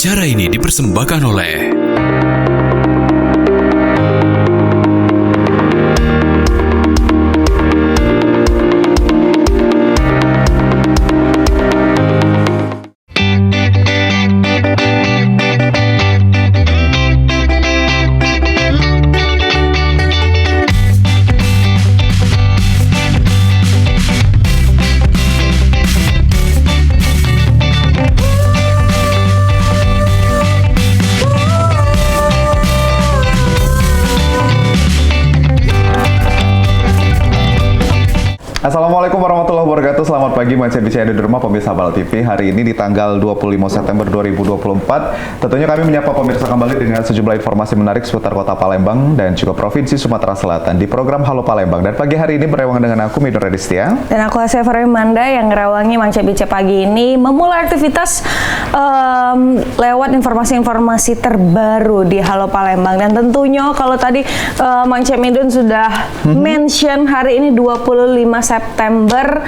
Acara ini dipersembahkan oleh Assalamualaikum warahmatullahi wabarakatuh. Selamat pagi, Manca Bicara di rumah pemirsa Bal TV. Hari ini di tanggal 25 September 2024, tentunya kami menyapa pemirsa kembali dengan sejumlah informasi menarik seputar Kota Palembang dan juga Provinsi Sumatera Selatan di program Halo Palembang. Dan pagi hari ini berewangan dengan aku, Midor Radistia. Dan aku, Asya Farimanda, yang ngerawangi Manca Bicara pagi ini memulai aktivitas lewat informasi-informasi terbaru di Halo Palembang. Dan tentunya kalau tadi Manca Midon sudah mention hari ini 25 September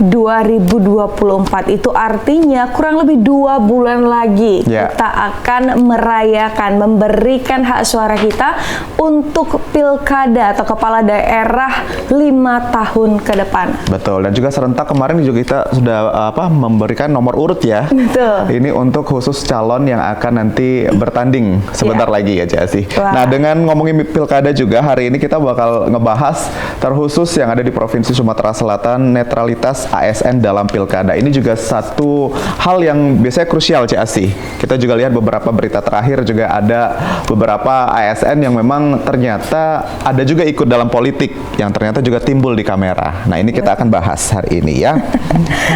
2024, itu artinya kurang lebih 2 bulan lagi kita akan merayakan, memberikan hak suara kita untuk pilkada atau kepala daerah 5 tahun ke depan. Betul, dan juga serentak kemarin juga kita sudah memberikan nomor urut ya. Betul. Ini untuk khusus calon yang akan nanti bertanding sebentar lagi ya, Casi. Nah, dengan ngomongin pilkada juga hari ini kita bakal ngebahas terkhusus yang ada di Provinsi Sumatera Selatan, netralitas ASN dalam pilkada. Ini juga satu hal yang biasanya krusial, Casi. Kita juga lihat beberapa berita terakhir juga ada beberapa ASN yang memang ternyata ada juga ikut dalam politik yang ternyata juga timbul di kamera. Nah, ini kita akan bahas hari ini ya.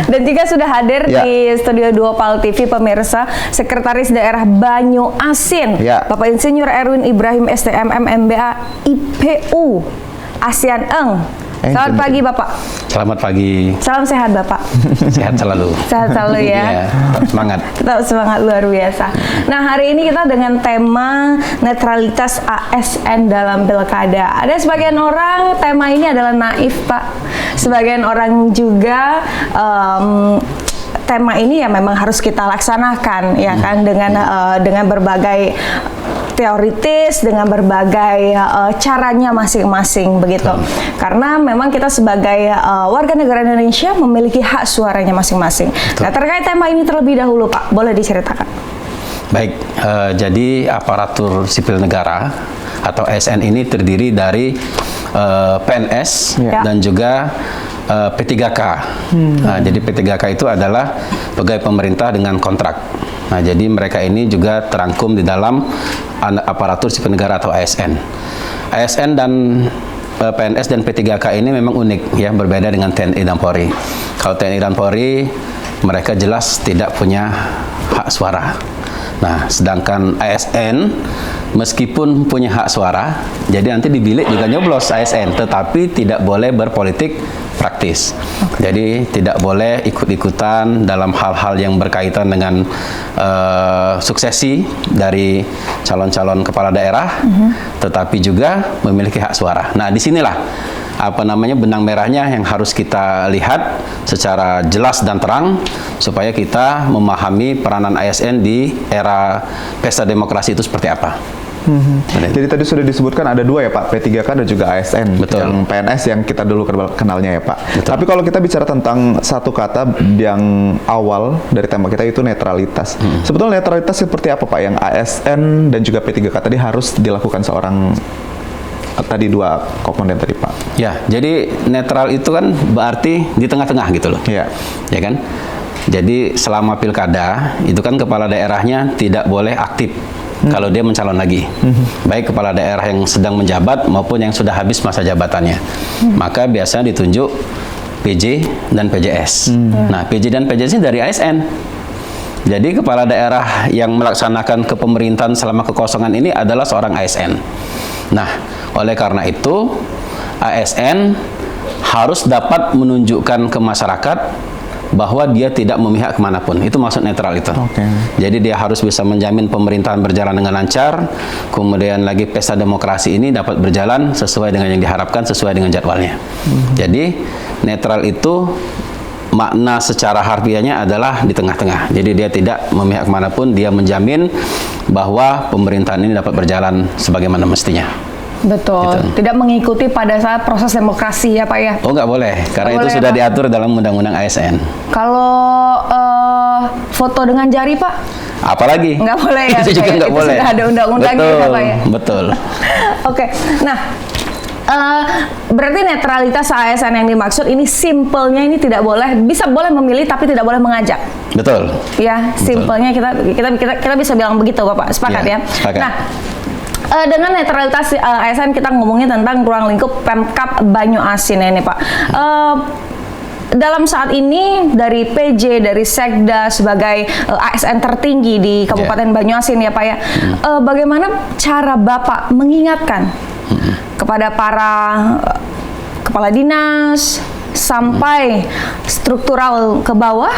Dan juga sudah hadir di Studio 2 Pal TV pemirsa, Sekretaris Daerah Banyu Asin, Bapak Insinyur Erwin Ibrahim STMM MBA IPU ASEAN Eng. Selamat pagi Bapak. Selamat pagi. Salam sehat Bapak. Sehat selalu. Sehat selalu ya. Tetap semangat. Tetap semangat luar biasa. Nah, hari ini kita dengan tema netralitas ASN dalam pilkada. Ada sebagian orang tema ini adalah naif Pak. Sebagian orang juga tema ini ya memang harus kita laksanakan ya kan, dengan berbagai teoritis, dengan berbagai caranya masing-masing begitu. Karena memang kita sebagai warga negara Indonesia memiliki hak suaranya masing-masing. Nah, terkait tema ini terlebih dahulu Pak, boleh diceritakan? Baik, jadi aparatur sipil negara atau ASN ini terdiri dari PNS dan juga P3K. Nah, jadi P3K itu adalah pegawai pemerintah dengan kontrak. Nah, jadi mereka ini juga terangkum di dalam aparatur sipil negara atau ASN. ASN dan PNS dan P3K ini memang unik ya, berbeda dengan TNI dan Polri. Kalau TNI dan Polri mereka jelas tidak punya hak suara. Nah, sedangkan ASN meskipun punya hak suara, jadi nanti di bilik juga nyoblos ASN, tetapi tidak boleh berpolitik praktis. Jadi tidak boleh ikut-ikutan dalam hal-hal yang berkaitan dengan suksesi dari calon-calon kepala daerah, tetapi juga memiliki hak suara. Nah, disinilah benang merahnya yang harus kita lihat secara jelas dan terang supaya kita memahami peranan ASN di era pesta demokrasi itu seperti apa. Jadi tadi sudah disebutkan ada dua ya Pak, P3K dan juga ASN. Betul. Yang PNS yang kita dulu kenalnya ya Pak. Betul. Tapi kalau kita bicara tentang satu kata yang awal dari tema kita itu netralitas. Sebetulnya netralitas seperti apa Pak yang ASN dan juga P3K tadi harus dilakukan seorang tadi dua komponen tadi Pak? Ya, jadi netral itu kan berarti di tengah-tengah gitu loh. Ya kan? Jadi selama pilkada itu kan kepala daerahnya tidak boleh aktif kalau dia mencalon lagi, baik kepala daerah yang sedang menjabat maupun yang sudah habis masa jabatannya. Maka biasanya ditunjuk PJ dan PJS. Nah, PJ dan PJS ini dari ASN. Jadi kepala daerah yang melaksanakan kepemerintahan selama kekosongan ini adalah seorang ASN. Nah, oleh karena itu ASN harus dapat menunjukkan ke masyarakat bahwa dia tidak memihak kemanapun. Itu maksud netral itu. Jadi dia harus bisa menjamin pemerintahan berjalan dengan lancar, kemudian lagi pesta demokrasi ini dapat berjalan sesuai dengan yang diharapkan, sesuai dengan jadwalnya. Jadi netral itu makna secara harfiahnya adalah di tengah-tengah. Jadi dia tidak memihak kemanapun, dia menjamin bahwa pemerintahan ini dapat berjalan sebagaimana mestinya. Betul. Gitu. Tidak mengikuti pada saat proses demokrasi ya Pak ya? Oh nggak boleh, karena itu sudah diatur dalam Undang-Undang ASN. Kalau foto dengan jari Pak? Apalagi? Nggak boleh ya? Itu juga nggak boleh. Sudah ada undang-undangnya ya Pak ya? Betul. Oke, nah berarti netralitas ASN yang dimaksud ini simpelnya ini tidak boleh, boleh memilih tapi tidak boleh mengajak. Betul. Ya, simpelnya kita bisa bilang begitu Bapak, sepakat ya? Sepakat. Nah, dengan netralitas ASN kita ngomongin tentang ruang lingkup Pemkab Banyuasin ini Pak. Dalam saat ini dari PJ, dari Sekda sebagai ASN tertinggi di Kabupaten Banyuasin ya Pak ya, bagaimana cara Bapak mengingatkan kepada para kepala dinas sampai struktural ke bawah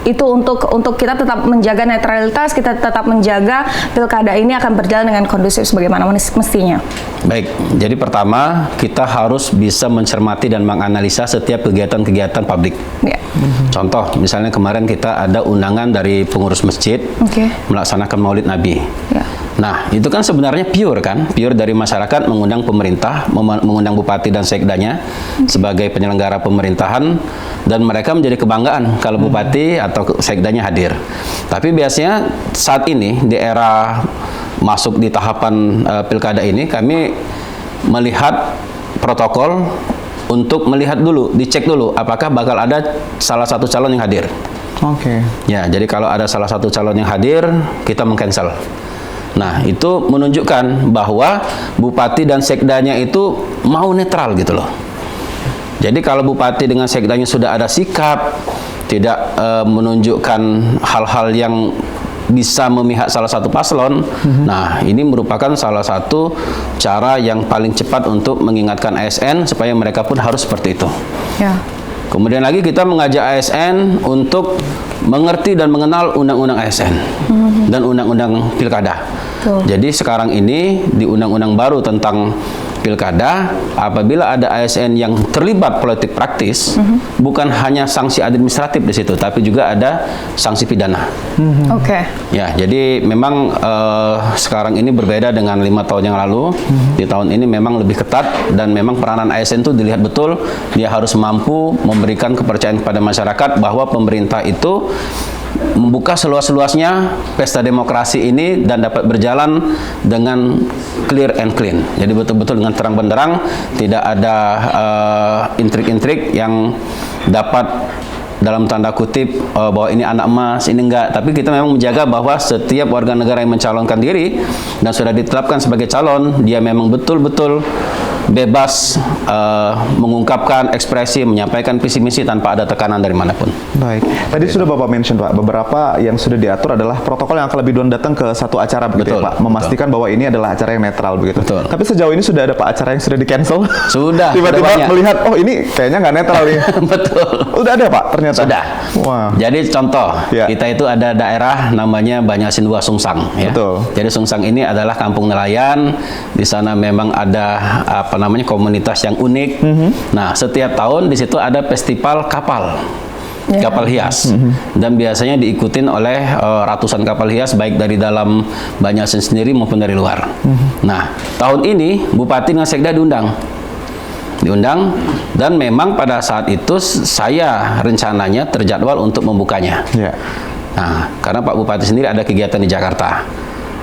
itu untuk kita tetap menjaga netralitas, kita tetap menjaga pilkada ini akan berjalan dengan kondusif sebagaimana mestinya. Baik, jadi pertama kita harus bisa mencermati dan menganalisa setiap kegiatan-kegiatan publik. Ya. Contoh, misalnya kemarin kita ada undangan dari pengurus masjid melaksanakan Maulid Nabi. Ya. Nah, itu kan sebenarnya pure dari masyarakat mengundang pemerintah, mengundang bupati dan sekdanya sebagai penyelenggara pemerintahan, dan mereka menjadi kebanggaan kalau bupati atau sekdanya hadir. Tapi biasanya saat ini di era masuk di tahapan pilkada ini, kami melihat protokol untuk melihat dulu, dicek dulu apakah bakal ada salah satu calon yang hadir. Oke. Ya, jadi kalau ada salah satu calon yang hadir, kita meng-cancel. Nah, itu menunjukkan bahwa bupati dan sekdanya itu mau netral gitu loh. Jadi kalau bupati dengan sekdanya sudah ada sikap, tidak menunjukkan hal-hal yang bisa memihak salah satu paslon, nah ini merupakan salah satu cara yang paling cepat untuk mengingatkan ASN supaya mereka pun harus seperti itu. Ya. Kemudian lagi kita mengajak ASN untuk mengerti dan mengenal undang-undang ASN dan undang-undang pilkada. Jadi sekarang ini di undang-undang baru tentang pilkada, apabila ada ASN yang terlibat politik praktis, bukan hanya sanksi administratif di situ, tapi juga ada sanksi pidana. Oke. Ya, jadi memang sekarang ini berbeda dengan 5 tahun yang lalu. Di tahun ini memang lebih ketat dan memang peranan ASN itu dilihat betul, dia harus mampu memberikan kepercayaan kepada masyarakat bahwa pemerintah itu membuka seluas-luasnya pesta demokrasi ini dan dapat berjalan dengan clear and clean. Jadi betul-betul dengan terang benderang, tidak ada intrik-intrik yang dapat dalam tanda kutip bahwa ini anak emas, ini enggak. Tapi kita memang menjaga bahwa setiap warga negara yang mencalonkan diri dan sudah ditetapkan sebagai calon, dia memang betul-betul bebas mengungkapkan ekspresi, menyampaikan visi misi tanpa ada tekanan dari manapun. Baik. Tadi sudah Bapak mention Pak, beberapa yang sudah diatur adalah protokol yang akan lebih duluan datang ke satu acara begitu ya Pak, memastikan bahwa ini adalah acara yang netral begitu. Betul. Tapi sejauh ini sudah ada Pak acara yang sudah di-cancel? Sudah. Tiba-tiba melihat, oh ini kayaknya nggak netral nih. Betul. Udah ada Pak ternyata? Sudah. Wah. Jadi contoh, kita itu ada daerah namanya Banyuasin 2 Sungsang. Ya. Betul. Jadi Sungsang ini adalah kampung nelayan. Di sana memang ada komunitas yang unik. Nah, setiap tahun di situ ada festival kapal. Kapal hias, dan biasanya diikutin oleh ratusan kapal hias baik dari dalam Banyuasin sendiri maupun dari luar. Nah, tahun ini Bupati dan Sekda diundang, dan memang pada saat itu saya rencananya terjadwal untuk membukanya. Nah, karena Pak Bupati sendiri ada kegiatan di Jakarta.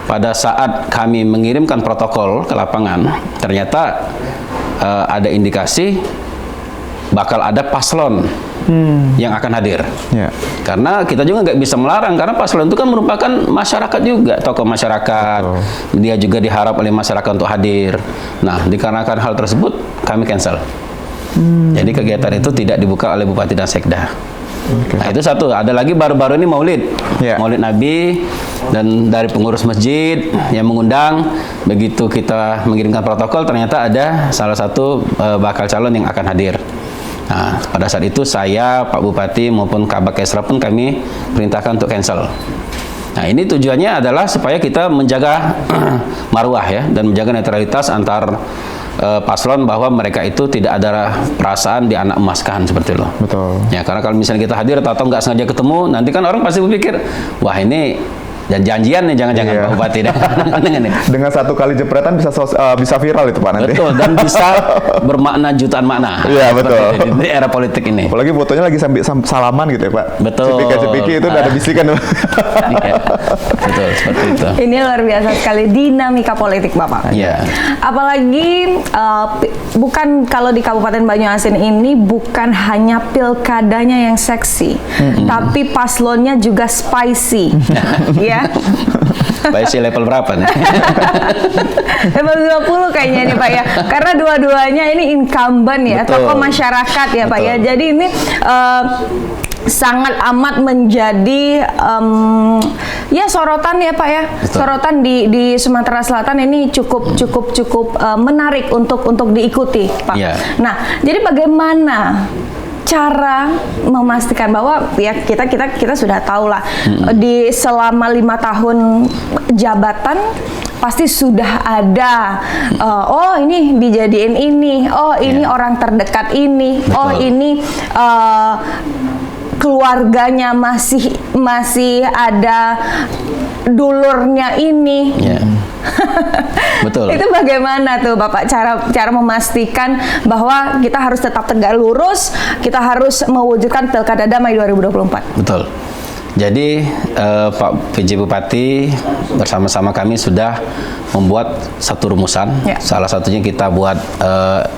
Pada saat kami mengirimkan protokol ke lapangan, ternyata ada indikasi bakal ada paslon yang akan hadir. Karena kita juga nggak bisa melarang, karena paslon itu kan merupakan masyarakat juga, tokoh masyarakat. Dia juga diharap oleh masyarakat untuk hadir. Nah, dikarenakan hal tersebut kami cancel. Jadi kegiatan itu tidak dibuka oleh Bupati dan Sekda. Nah, itu satu. Ada lagi baru-baru ini Maulid, Maulid Nabi, dan dari pengurus masjid yang mengundang. Begitu kita mengirimkan protokol, ternyata ada salah satu bakal calon yang akan hadir. Nah, pada saat itu saya, Pak Bupati maupun Kabak Kesra pun kami perintahkan untuk cancel. Nah, ini tujuannya adalah supaya kita menjaga marwah ya, dan menjaga netralitas antar paslon bahwa mereka itu tidak ada perasaan dianak emaskan seperti itu. Betul. Ya, karena kalau misalnya kita hadir atau nggak sengaja ketemu, nanti kan orang pasti berpikir, wah ini janjian nih, jangan-jangan Pak Bupati. Dengan satu kali jepretan bisa viral itu Pak nanti. Betul, dan bisa bermakna jutaan makna. Iya, betul. Di era politik ini. Apalagi fotonya lagi sambil salaman gitu ya Pak. Betul. Cepiki itu udah ada bisikan. Iya. Betul, seperti itu. Ini luar biasa sekali dinamika politik Bapak. Iya. Apalagi bukan kalau di Kabupaten Banyuasin ini bukan hanya pilkadanya yang seksi, tapi paslonnya juga spicy. Ya. Spicy level berapa nih? Level 20 kayaknya nih Pak ya. Karena dua-duanya ini incumbent ya, Betul. tokoh masyarakat ya Pak ya. Jadi ini sangat amat menjadi ya sorotan ya Pak ya. Betul. Sorotan di Sumatera Selatan ini cukup menarik untuk diikuti Pak. Yeah. Nah, jadi bagaimana cara memastikan bahwa ya kita sudah tahu lah di selama 5 tahun jabatan pasti sudah ada oh ini dijadiin ini, oh ini orang terdekat ini, Betul. oh ini keluarganya masih ada dulurnya ini. Iya. Betul. Itu bagaimana tuh Bapak cara memastikan bahwa kita harus tetap tegak lurus, kita harus mewujudkan Pilkada Damai 2024. Betul. Jadi Pak PJ Bupati bersama-sama kami sudah membuat satu rumusan. Ya. Salah satunya kita buat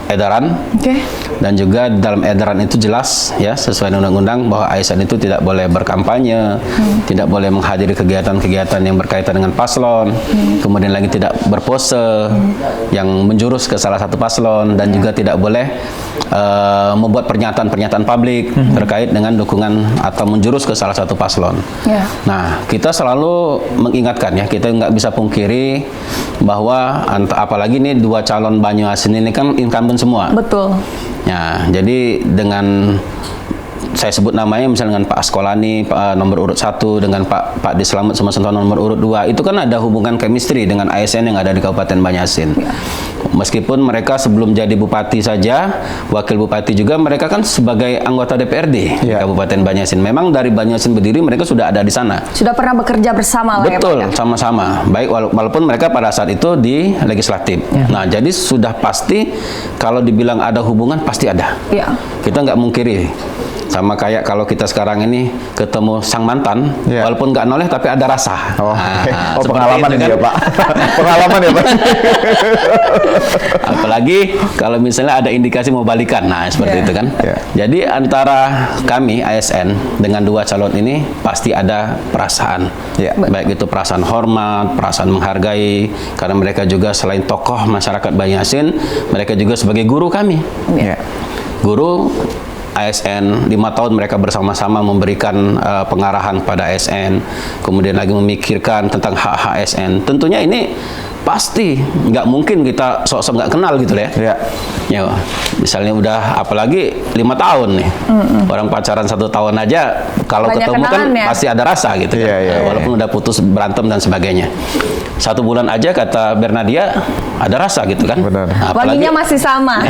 edaran. Oke. Dan juga dalam edaran itu jelas ya sesuai undang-undang bahwa ASN itu tidak boleh berkampanye, tidak boleh menghadiri kegiatan-kegiatan yang berkaitan dengan paslon, kemudian lagi tidak berpose yang menjurus ke salah satu paslon, dan juga tidak boleh membuat pernyataan-pernyataan publik terkait dengan dukungan atau menjurus ke salah satu paslon. Ya. Nah, kita selalu mengingatkan ya, kita nggak bisa pungkiri bahwa apalagi nih dua calon Banyuasin ini kan incumbent semua. Betul. Ya, jadi dengan saya sebut namanya misalnya dengan Pak Askolani, Pak nomor urut 1, dengan Pak Dislamet Sumasentono nomor urut 2, itu kan ada hubungan chemistry dengan ASN yang ada di Kabupaten Banyuasin. Ya. Meskipun mereka sebelum jadi bupati saja, wakil bupati juga, mereka kan sebagai anggota DPRD di Kabupaten Banyuasin. Memang dari Banyuasin berdiri mereka sudah ada di sana. Sudah pernah bekerja bersama lah. Betul, ya Pak, ya? sama-sama. Baik walaupun mereka pada saat itu di legislatif. Nah, jadi sudah pasti kalau dibilang ada hubungan pasti ada. Ya. Kita nggak mungkiri. Sama kayak kalau kita sekarang ini ketemu sang mantan, walaupun nggak noleh tapi ada rasa. Pengalaman ini kan? ya Pak. Pengalaman ya Pak. Apalagi kalau misalnya ada indikasi mau balikan, nah seperti itu kan. Jadi antara kami ASN dengan dua calon ini pasti ada perasaan. Baik itu perasaan hormat, perasaan menghargai, karena mereka juga selain tokoh masyarakat Banyuasin, mereka juga sebagai guru kami. Guru ASN, 5 tahun mereka bersama-sama memberikan pengarahan pada ASN, kemudian lagi memikirkan tentang hak-hak ASN. Tentunya ini pasti nggak mungkin kita sok-sok nggak kenal gitu ya. Ya, misalnya udah apalagi 5 tahun nih, orang pacaran 1 tahun aja kalau banyak ketemu kan ya? pasti ada rasa gitu kan. Walaupun udah putus, berantem dan sebagainya. 1 bulan aja kata Bernadia ada rasa gitu kan. Benar. Wanginya masih sama.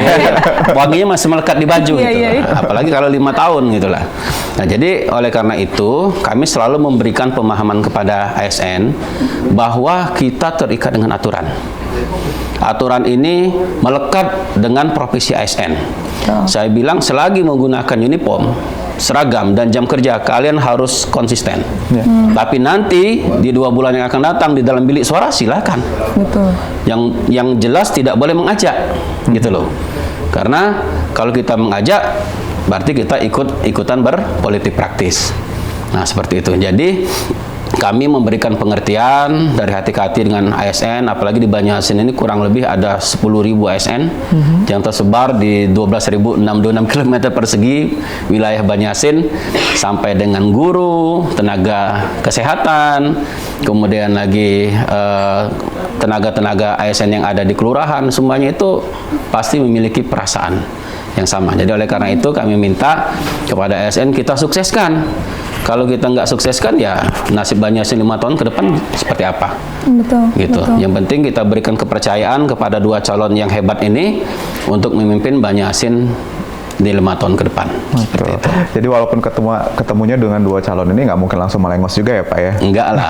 Wanginya masih melekat di baju gitu. Apalagi kalau 5 tahun gitulah. Nah, jadi oleh karena itu kami selalu memberikan pemahaman kepada ASN bahwa kita terikat dengan aturan. Aturan ini melekat dengan profesi ASN. Saya bilang selagi menggunakan uniform, seragam dan jam kerja, kalian harus konsisten. Tapi nanti di 2 bulan yang akan datang di dalam bilik suara silakan. Betul. Yang jelas tidak boleh mengajak, gitu loh. Karena kalau kita mengajak, berarti kita ikutan berpolitik praktis. Nah, seperti itu. Jadi kami memberikan pengertian dari hati ke hati dengan ASN, apalagi di Banyuasin ini kurang lebih ada 10.000 ASN yang tersebar di 12.626 km persegi wilayah Banyuasin, sampai dengan guru, tenaga kesehatan, kemudian lagi tenaga-tenaga ASN yang ada di kelurahan, semuanya itu pasti memiliki perasaan yang sama. Jadi oleh karena itu kami minta kepada ASN kita sukseskan Kalau kita nggak sukseskan ya nasib Banyuasin 5 tahun ke depan seperti apa? Betul. Gitu. Betul. Yang penting kita berikan kepercayaan kepada 2 calon yang hebat ini untuk memimpin Banyuasin di 5 tahun ke depan. Seperti itu. Jadi walaupun ketemunya dengan 2 calon ini nggak mungkin langsung melengos juga ya Pak ya? Enggak lah,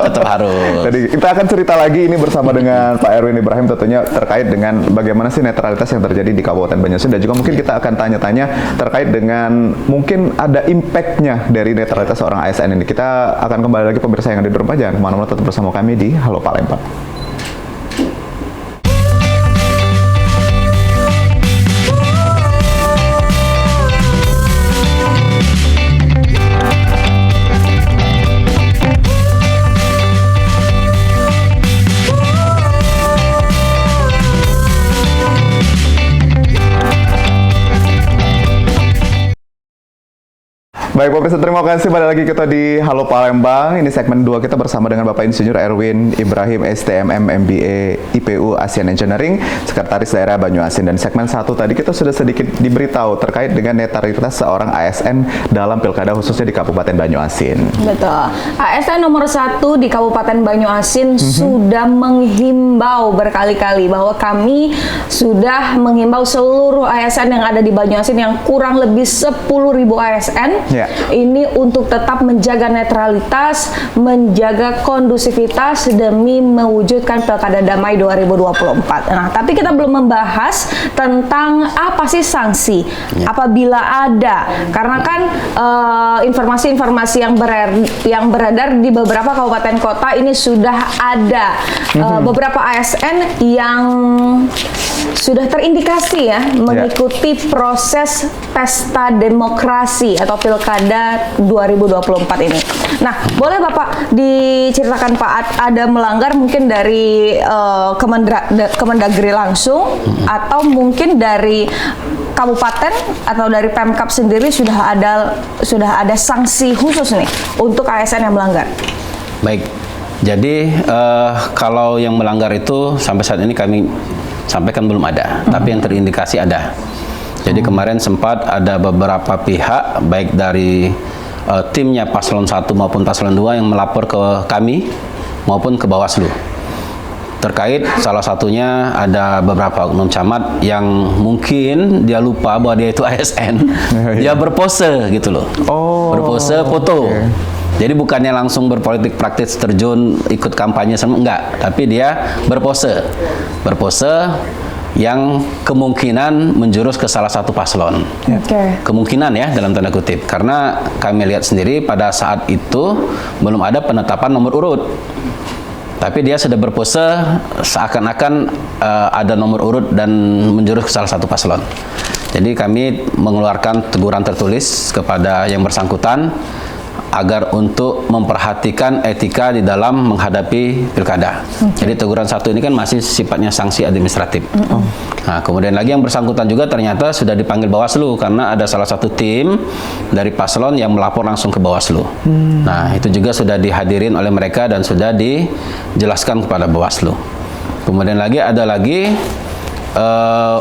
tetap harus. Jadi kita akan cerita lagi ini bersama dengan Pak Erwin Ibrahim tentunya terkait dengan bagaimana sih netralitas yang terjadi di Kabupaten Banyuasin, dan juga mungkin kita akan tanya-tanya terkait dengan mungkin ada impact-nya dari netralitas seorang ASN ini. Kita akan kembali lagi pemirsa yang ada di rumah, jangan kemana-mana, tetap bersama kami di Halo Palembang. Baik pemirsa, terima kasih pada lagi kita di Halo Palembang. Ini segmen 2 kita bersama dengan Bapak Insinyur Erwin Ibrahim, STMM, MBA, IPU, Asian Engineering, Sekretaris Daerah Banyuasin. Dan segmen 1 tadi kita sudah sedikit diberitahu terkait dengan netralitas seorang ASN dalam pilkada khususnya di Kabupaten Banyuasin. Betul. ASN nomor 1 di Kabupaten Banyuasin sudah menghimbau berkali-kali bahwa kami sudah menghimbau seluruh ASN yang ada di Banyuasin yang kurang lebih 10.000 ASN. Ini untuk tetap menjaga netralitas, menjaga kondusivitas demi mewujudkan Pilkada Damai 2024. Nah, tapi kita belum membahas tentang apa sih sanksi apabila ada. Karena kan informasi-informasi yang beredar di beberapa kabupaten kota ini sudah ada beberapa ASN yang sudah terindikasi ya mengikuti proses pesta demokrasi atau Pilkada 2024 ini. Nah, boleh Bapak diceritakan Pak, ada melanggar mungkin dari Kemendagri langsung atau mungkin dari kabupaten atau dari Pemkab sendiri sudah ada sanksi khusus nih untuk ASN yang melanggar? Baik. Jadi kalau yang melanggar itu sampai saat ini kami sampaikan belum ada, tapi yang terindikasi ada. Jadi kemarin sempat ada beberapa pihak baik dari timnya Paslon 1 maupun Paslon 2 yang melapor ke kami maupun ke Bawaslu. Terkait salah satunya ada beberapa oknum camat yang mungkin dia lupa bahwa dia itu ASN. Dia berpose gitu loh. Berpose foto. Jadi bukannya langsung berpolitik praktis terjun ikut kampanye sama enggak, tapi dia berpose yang kemungkinan menjurus ke salah satu paslon. Kemungkinan ya dalam tanda kutip, karena kami lihat sendiri pada saat itu belum ada penetapan nomor urut. Tapi dia sudah berpose seakan-akan ada nomor urut dan menjurus ke salah satu paslon. Jadi kami mengeluarkan teguran tertulis kepada yang bersangkutan agar untuk memperhatikan etika di dalam menghadapi pilkada. Jadi teguran 1 ini kan masih sifatnya sanksi administratif. Nah, kemudian lagi yang bersangkutan juga ternyata sudah dipanggil Bawaslu karena ada salah satu tim dari paslon yang melapor langsung ke Bawaslu. Nah, itu juga sudah dihadirin oleh mereka dan sudah dijelaskan kepada Bawaslu. Kemudian lagi ada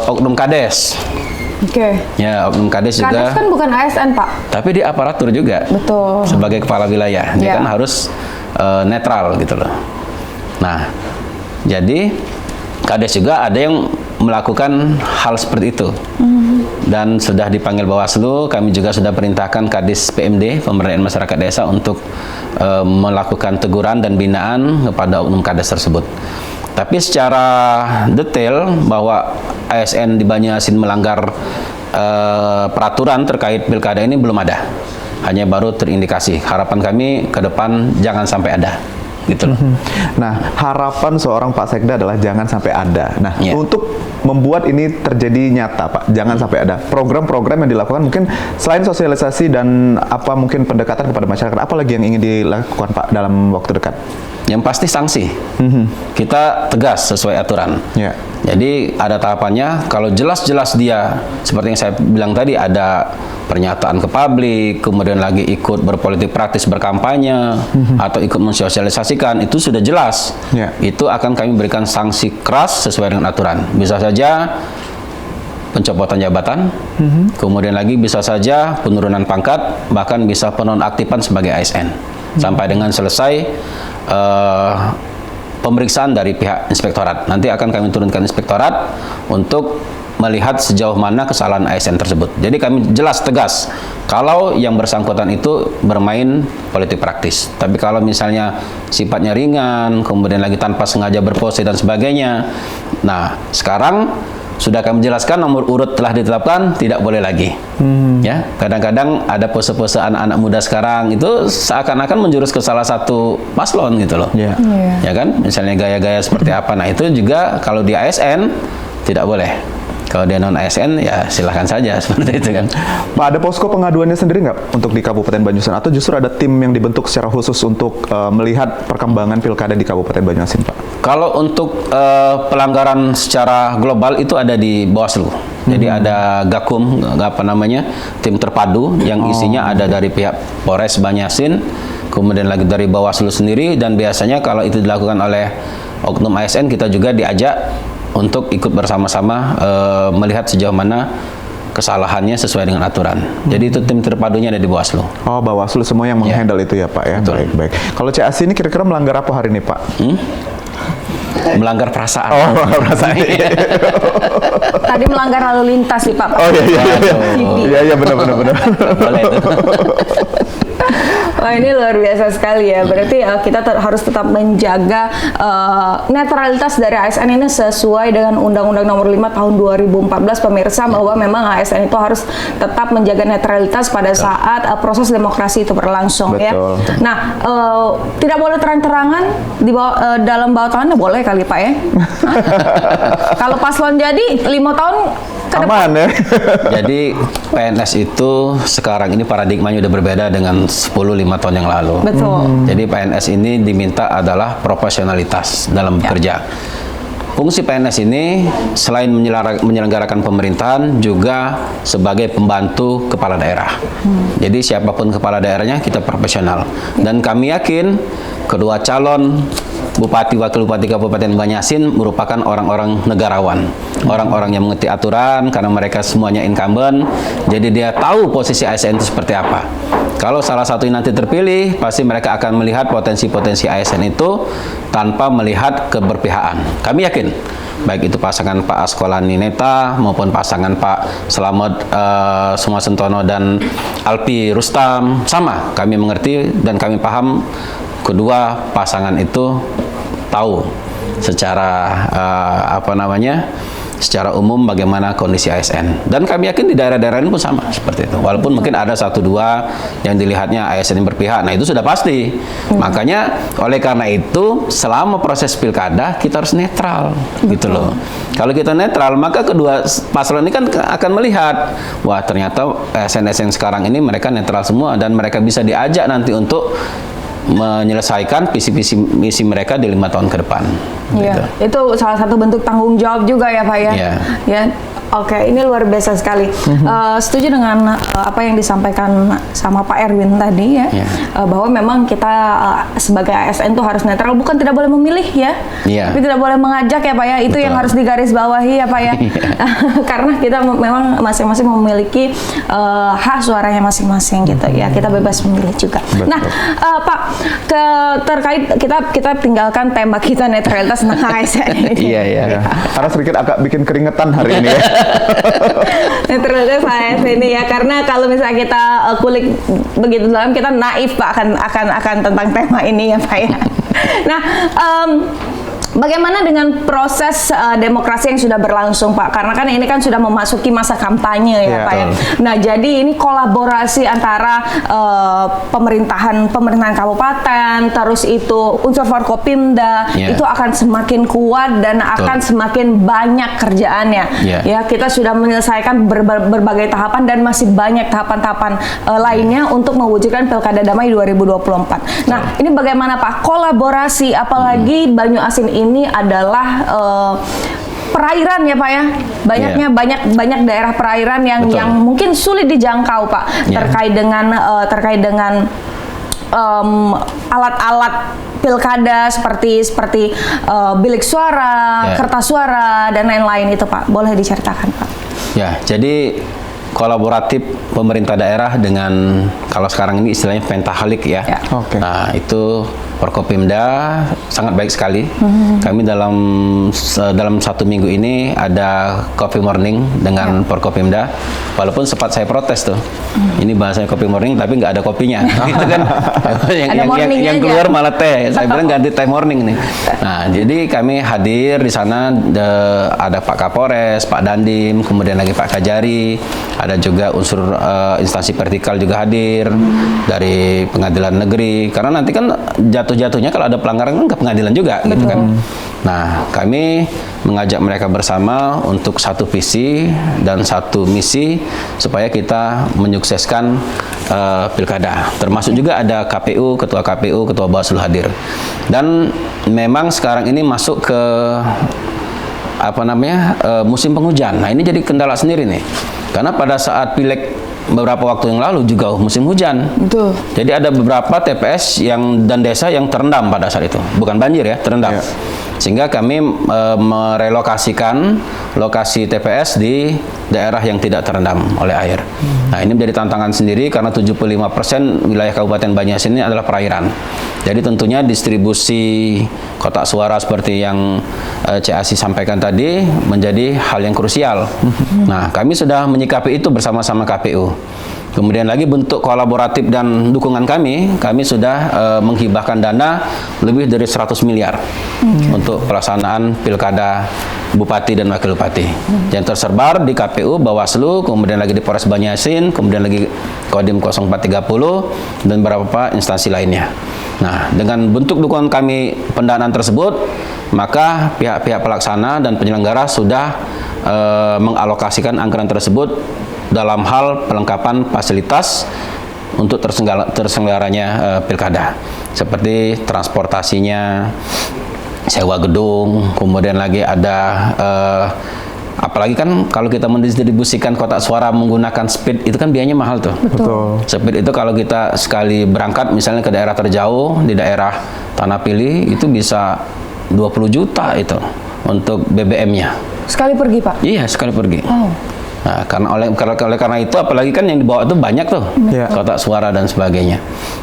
oknum Kades. Ya, oknum Kades juga. Kades kan bukan ASN, Pak. Tapi dia aparatur juga. Betul. Sebagai kepala wilayah, dia kan harus netral gitu loh. Nah, jadi Kades juga ada yang melakukan hal seperti itu. Dan sudah dipanggil Bawaslu, kami juga sudah perintahkan Kadis PMD, Pemberdayaan Masyarakat Desa, untuk melakukan teguran dan binaan kepada oknum Kades tersebut. Tapi secara detail bahwa ASN di Banyuasin melanggar peraturan terkait pilkada ini belum ada. Hanya baru terindikasi. Harapan kami ke depan jangan sampai ada. Gitu loh. Nah, harapan seorang Pak Sekda adalah jangan sampai ada. Nah, untuk membuat ini terjadi nyata, Pak, jangan sampai ada. Program-program yang dilakukan mungkin selain sosialisasi dan apa mungkin pendekatan kepada masyarakat, apa lagi yang ingin dilakukan, Pak, dalam waktu dekat? Yang pasti sanksi. Kita tegas sesuai aturan. Jadi ada tahapannya. Kalau jelas-jelas dia seperti yang saya bilang tadi, ada pernyataan ke publik, kemudian lagi ikut berpolitik praktis berkampanye atau ikut mensosialisasikan, itu sudah jelas. Itu akan kami berikan sanksi keras sesuai dengan aturan. Bisa saja pencopotan jabatan, kemudian lagi bisa saja penurunan pangkat, bahkan bisa penonaktifan sebagai ASN sampai dengan selesai pemeriksaan dari pihak inspektorat. Nanti akan kami turunkan inspektorat untuk melihat sejauh mana kesalahan ASN tersebut. Jadi kami jelas tegas kalau yang bersangkutan itu bermain politik praktis. Tapi kalau misalnya sifatnya ringan, kemudian lagi tanpa sengaja berpose dan sebagainya. Nah, sekarang sudah kami jelaskan nomor urut telah ditetapkan, tidak boleh lagi. Ya, kadang-kadang ada pose-pose anak-anak muda sekarang itu seakan-akan menjurus ke salah satu paslon gitu loh. Ya kan? Misalnya gaya-gaya seperti apa. Nah, itu juga kalau di ASN tidak boleh. Kalau dia non ASN ya silahkan saja seperti itu kan. Pak, ada posko pengaduannya sendiri nggak untuk di Kabupaten Banyuasin, atau justru ada tim yang dibentuk secara khusus untuk melihat perkembangan pilkada di Kabupaten Banyuasin, Pak? Kalau untuk pelanggaran secara global itu ada di Bawaslu. Jadi ada Gakum, tim terpadu yang isinya ada dari pihak Polres Banyuasin, kemudian lagi dari Bawaslu sendiri, dan biasanya kalau itu dilakukan oleh oknum ASN kita juga diajak untuk ikut bersama-sama melihat sejauh mana kesalahannya sesuai dengan aturan. Jadi itu tim terpadunya ada di Bawaslu. Oh, Bawaslu semua yang menghandle itu ya, Pak ya. Baik. Kalau CAC ini kira-kira melanggar apa hari ini, Pak? Melanggar perasaan. Oh, melanggar perasaan. Tadi melanggar lalu lintas sih, Pak. Oh iya benar. Boleh itu. Wah, ini luar biasa sekali ya. Berarti kita harus tetap menjaga netralitas dari ASN ini sesuai dengan Undang-Undang Nomor 5 Tahun 2014, pemirsa, bahwa memang ASN itu harus tetap menjaga netralitas pada saat proses demokrasi itu berlangsung. Betul. Ya. Nah, tidak boleh terang-terangan di dalam bawah tangannya boleh kali, Pak ya. Kalau paslon jadi 5 tahun ke depan. Aman ya. Jadi PNS itu sekarang ini paradigmanya udah berbeda dengan 10-5 tahun yang lalu. Betul. Jadi PNS ini diminta adalah profesionalitas dalam bekerja. Fungsi PNS ini selain menyelenggarakan pemerintahan juga sebagai pembantu kepala daerah. Jadi siapapun kepala daerahnya kita profesional. Dan kami yakin kedua calon Bupati Wakil Bupati Kabupaten Banyuasin merupakan orang-orang negarawan, orang-orang yang mengerti aturan karena mereka semuanya incumbent. Jadi dia tahu posisi ASN itu seperti apa. Kalau salah satu nanti terpilih, pasti mereka akan melihat potensi-potensi ASN itu tanpa melihat keberpihakan. Kami yakin, baik itu pasangan Pak Askolani Neta maupun pasangan Pak Slamet Sumasentono dan Alpi Rustam, sama kami mengerti dan kami paham kedua pasangan itu tahu secara secara umum bagaimana kondisi ASN, dan kami yakin di daerah-daerah ini pun sama seperti itu, walaupun mungkin ada 1-2 yang dilihatnya ASN yang berpihak. Nah, itu sudah pasti. Makanya oleh karena itu selama proses pilkada kita harus netral gitu loh. Kalau kita netral, maka kedua paslon ini kan akan melihat, wah ternyata ASN-ASN sekarang ini mereka netral semua dan mereka bisa diajak nanti untuk menyelesaikan visi-visi misi mereka di 5 tahun ke depan. Iya, itu salah satu bentuk tanggung jawab juga ya, Pak ya. Ya. Oke, ini luar biasa sekali. Setuju dengan apa yang disampaikan sama Pak Erwin tadi ya, bahwa memang kita sebagai ASN itu harus netral, bukan tidak boleh memilih ya, tapi tidak boleh mengajak ya, Pak ya. Itu yang harus digarisbawahi ya, Pak ya. Karena kita memang masing-masing memiliki hak suaranya masing-masing gitu ya. Kita bebas memilih juga. Nah, Pak, terkait kita tinggalkan tema kita netralitas tentang ASN ini. Iya. Karena sedikit agak bikin keringetan hari ini ya. Netralitas ASN ini ya, karena kalau misalnya kita kulik begitu dalam, kita naif Pak akan tentang tema ini ya, Pak ya. Nah, bagaimana dengan proses demokrasi yang sudah berlangsung, Pak? Karena kan ini kan sudah memasuki masa kampanye ya, Pak ya. Nah, jadi ini kolaborasi antara pemerintahan kabupaten, terus itu unsur Forkopimda, itu akan semakin kuat dan akan semakin banyak kerjaannya. Ya, kita sudah menyelesaikan berbagai tahapan dan masih banyak tahapan-tahapan lainnya untuk mewujudkan Pilkada Damai 2024. Nah, ini bagaimana, Pak? Kolaborasi, apalagi Banyuasin ini adalah perairan ya, Pak ya. Banyak daerah perairan yang mungkin sulit dijangkau, Pak, terkait dengan alat-alat pilkada seperti bilik suara, kertas suara dan lain-lain itu, Pak. Boleh diceritakan, Pak? Ya, jadi kolaboratif pemerintah daerah dengan kalau sekarang ini istilahnya pentahalik ya. Oke. Nah, itu Forkopimda sangat baik sekali. Kami dalam 1 minggu ini ada coffee morning dengan Forkopimda. Walaupun sempat saya protes tuh. Ini bahasanya coffee morning tapi nggak ada kopinya. Gitu kan. yang keluar malah teh. Saya bilang ganti teh morning nih. Nah, jadi kami hadir di sana ada Pak Kapolres, Pak Dandim, kemudian lagi Pak Kajari, ada juga unsur instansi vertikal juga hadir dari pengadilan negeri. Karena nanti kan jatuh-jatuhnya kalau ada pelanggaran kan ke pengadilan juga. Gitu kan. Nah, kami mengajak mereka bersama untuk satu visi dan satu misi supaya kita menyukseskan pilkada. Termasuk juga ada KPU, Ketua Bawaslu hadir. Dan memang sekarang ini masuk ke musim penghujan. Nah, ini jadi kendala sendiri nih. Karena pada saat pileg beberapa waktu yang lalu juga musim hujan. Betul. Jadi ada beberapa TPS dan desa yang terendam pada saat itu. Bukan banjir ya, terendam. Ya. Sehingga kami merelokasikan lokasi TPS di daerah yang tidak terendam oleh air. Nah, ini menjadi tantangan sendiri karena 75% wilayah Kabupaten Banyuasin ini adalah perairan. Jadi tentunya distribusi kotak suara seperti yang CAC sampaikan tadi menjadi hal yang krusial. Nah, kami sudah menyikapi itu bersama-sama KPU. Kemudian lagi bentuk kolaboratif dan dukungan kami sudah menghibahkan dana lebih dari 100 miliar untuk pelaksanaan pilkada Bupati dan Wakil Bupati yang tersebar di KPU, Bawaslu, kemudian lagi di Polres Banyuasin, kemudian lagi Kodim 0430 dan beberapa instansi lainnya. Nah, dengan bentuk dukungan kami pendanaan tersebut, maka pihak-pihak pelaksana dan penyelenggara sudah mengalokasikan anggaran tersebut dalam hal pelengkapan fasilitas untuk terselenggaranya pilkada, seperti transportasinya, sewa gedung, kemudian lagi ada apalagi kan kalau kita mendistribusikan kotak suara menggunakan speed itu kan biayanya mahal tuh. Betul. Speed itu kalau kita sekali berangkat misalnya ke daerah terjauh di daerah Tanah Pili itu bisa 20 juta itu untuk BBM-nya. Sekali pergi, Pak? Iya, sekali pergi. Oh. Nah, karena itu apalagi kan yang dibawa itu banyak tuh, kotak suara dan sebagainya.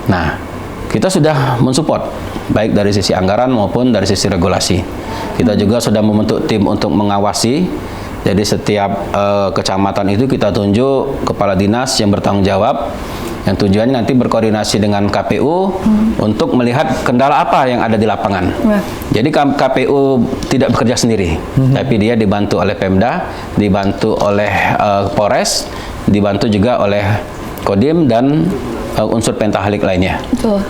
Nah, kita sudah mensupport baik dari sisi anggaran maupun dari sisi regulasi. Kita juga sudah membentuk tim untuk mengawasi. Jadi setiap kecamatan itu kita tunjuk kepala dinas yang bertanggung jawab, yang tujuannya nanti berkoordinasi dengan KPU untuk melihat kendala apa yang ada di lapangan. Jadi KPU tidak bekerja sendiri, tapi dia dibantu oleh Pemda, dibantu oleh Polres, dibantu juga oleh Kodim dan unsur pentahalik lainnya. Betul.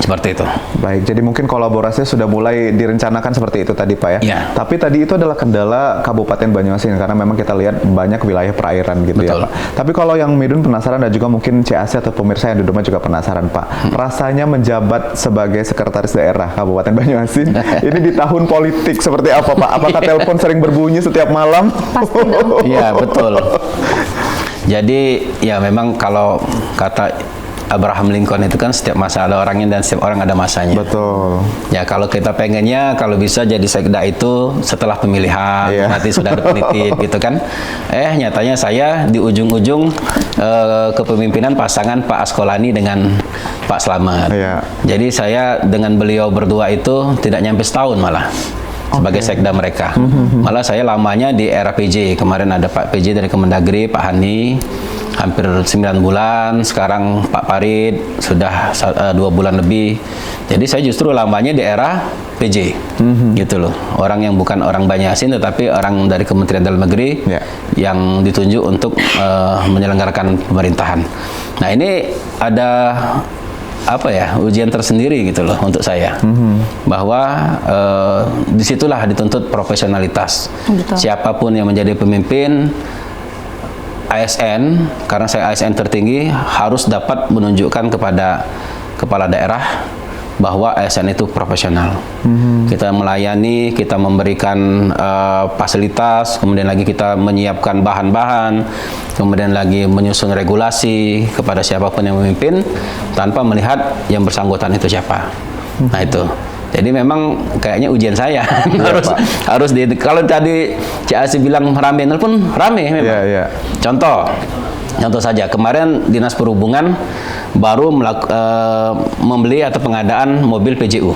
Seperti itu. Baik, jadi mungkin kolaborasinya sudah mulai direncanakan seperti itu tadi, Pak ya? Ya. Tapi tadi itu adalah kendala Kabupaten Banyuasin, karena memang kita lihat banyak wilayah perairan gitu. Betul. Ya, Pak. Tapi kalau yang Midun penasaran dan juga mungkin CAC atau pemirsa yang di rumah juga penasaran, Pak. Rasanya menjabat sebagai sekretaris daerah Kabupaten Banyuasin, ini di tahun politik seperti apa, Pak? Apakah telepon sering berbunyi setiap malam? Pasti dong. Iya, betul. Jadi, ya memang kalau kata Abraham Lincoln itu kan setiap masa ada orangnya dan setiap orang ada masanya. Betul. Ya kalau kita pengennya kalau bisa jadi sekda itu setelah pemilihan, nanti sudah definitif gitu kan. Nyatanya saya di ujung-ujung kepemimpinan pasangan Pak Askolani dengan Pak Slamet. Jadi saya dengan beliau berdua itu tidak nyampe setahun malah. Sebagai sekda mereka. Malah saya lamanya di era PJ. Kemarin ada Pak PJ dari Kemendagri, Pak Hani, hampir 9 bulan. Sekarang Pak Farid sudah 2 bulan lebih. Jadi saya justru lamanya di era PJ. Gitu loh. Orang yang bukan orang Banyuasin tetapi orang dari Kementerian Dalam Negeri yang ditunjuk untuk menyelenggarakan pemerintahan. Nah, ini ada ujian tersendiri gitu loh untuk saya, bahwa disitulah dituntut profesionalitas. Betul. Siapapun yang menjadi pemimpin ASN, karena saya ASN tertinggi, harus dapat menunjukkan kepada kepala daerah bahwa ASN itu profesional. Kita melayani, kita memberikan fasilitas, kemudian lagi kita menyiapkan bahan-bahan, kemudian lagi menyusun regulasi kepada siapapun yang memimpin tanpa melihat yang bersangkutan itu siapa. Nah itu. Jadi memang kayaknya ujian saya Iya, harus kalau tadi Cik Asi bilang rame, nelpon rame memang. Iya. Contoh saja kemarin Dinas Perhubungan baru membeli atau pengadaan mobil PJU.